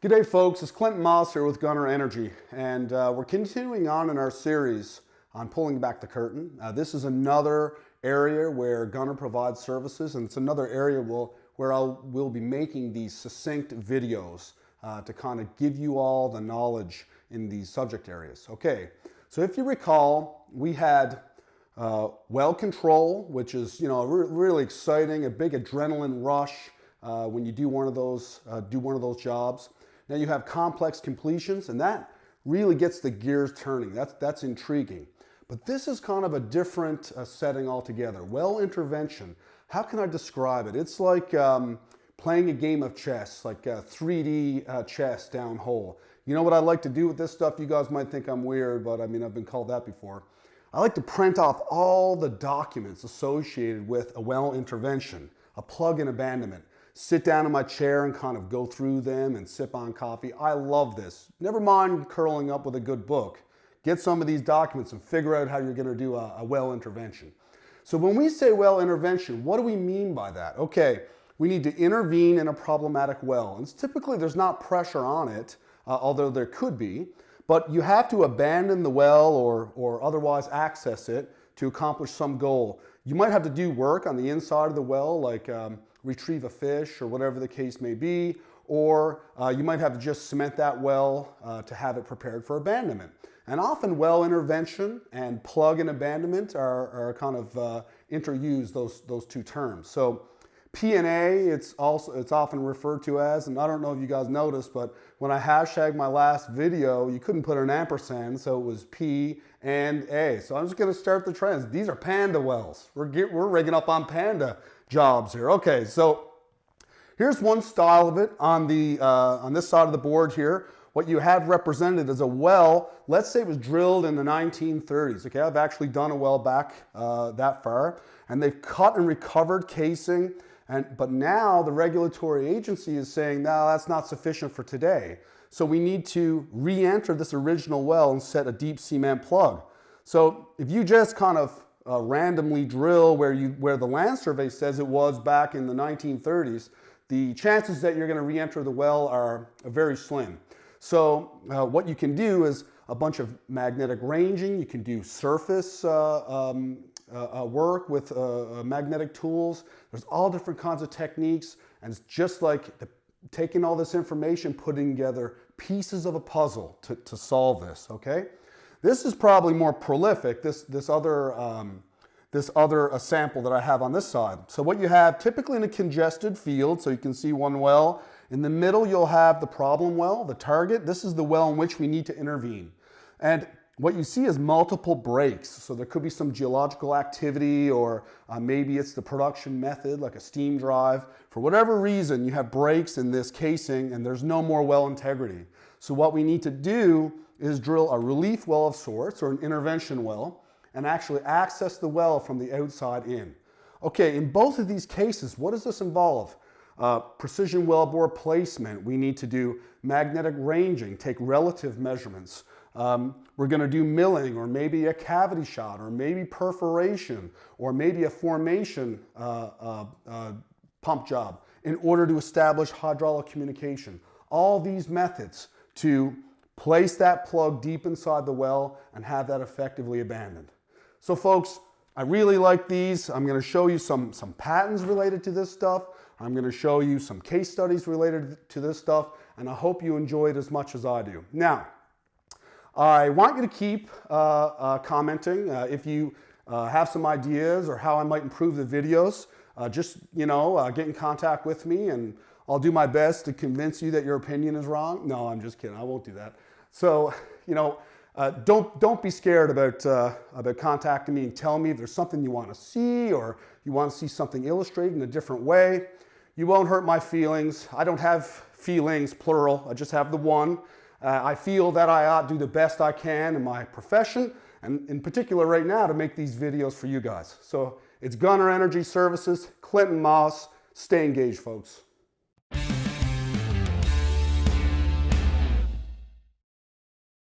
G'day folks, it's Clinton Moss here with Gunnar Energy, and we're continuing on in our series on pulling back the curtain. This is another area where Gunnar provides services, and it's another area where we'll be making these succinct videos to kind of give you all the knowledge in these subject areas. Okay, so if you recall, we had well control, which is really exciting, a big adrenaline rush when you do one of those jobs. Now you have complex completions, and that really gets the gears turning. That's intriguing. But this is kind of a different setting altogether. Well intervention, how can I describe it? It's like playing a game of chess, like 3D chess down hole. You know what I like to do with this stuff? You guys might think I'm weird, but I mean, I've been called that before. I like to print off all the documents associated with a well intervention, a plug and abandonment. Sit down in my chair and kind of go through them and sip on coffee. I love this. Never mind curling up with a good book. Get some of these documents and figure out how you're going to do a well intervention. So when we say well intervention, what do we mean by that? Okay, we need to intervene in a problematic well. And typically there's not pressure on it, although there could be, but you have to abandon the well or otherwise access it to accomplish some goal. You might have to do work on the inside of the well, like retrieve a fish or whatever the case may be, or you might have to just cement that well to have it prepared for abandonment. And often well intervention and plug and abandonment are kind of interused, those two terms. So P&A, it's often referred to as, and I don't know if you guys noticed, but when I hashtagged my last video, you couldn't put an ampersand, so it was P and A. So I'm just going to start the trends. These are Panda Wells. We're rigging up on Panda jobs here. Okay, so here's one style of it on this side of the board here. What you have represented is a well, let's say it was drilled in the 1930s. Okay, I've actually done a well back that far, and they've cut and recovered casing, but now the regulatory agency is saying, no, that's not sufficient for today. So we need to re-enter this original well and set a deep cement plug. So if you just kind of randomly drill where the land survey says it was back in the 1930s, the chances that you're going to re-enter the well are very slim. So what you can do is a bunch of magnetic ranging. You can do surface work with magnetic tools. There's all different kinds of techniques, and it's just like taking all this information, putting together pieces of a puzzle to solve this, okay? This is probably more prolific, this other sample that I have on this side. So what you have typically in a congested field, so you can see one well. In the middle, you'll have the problem well, the target. This is the well in which we need to intervene. And what you see is multiple breaks. So there could be some geological activity, or maybe it's the production method, like a steam drive. For whatever reason, you have breaks in this casing and there's no more well integrity. So what we need to do is drill a relief well of sorts, or an intervention well, and actually access the well from the outside in. Okay, in both of these cases, what does this involve? Precision wellbore placement. We need to do magnetic ranging, take relative measurements. We're going to do milling, or maybe a cavity shot, or maybe perforation, or maybe a formation pump job in order to establish hydraulic communication. All these methods to place that plug deep inside the well and have that effectively abandoned. So folks, I really like these. I'm going to show you some patents related to this stuff. I'm going to show you some case studies related to this stuff, and I hope you enjoy it as much as I do. Now, I want you to keep commenting. If you have some ideas or how I might improve the videos, just get in contact with me, and I'll do my best to convince you that your opinion is wrong. No, I'm just kidding. I won't do that. So, don't be scared about contacting me and telling me if there's something you want to see, or you want to see something illustrated in a different way. You won't hurt my feelings. I don't have feelings, plural. I just have the one. I feel that I ought to do the best I can in my profession, and in particular right now to make these videos for you guys. So it's Gunnar Energy Services, Clinton Moss. Stay engaged, folks.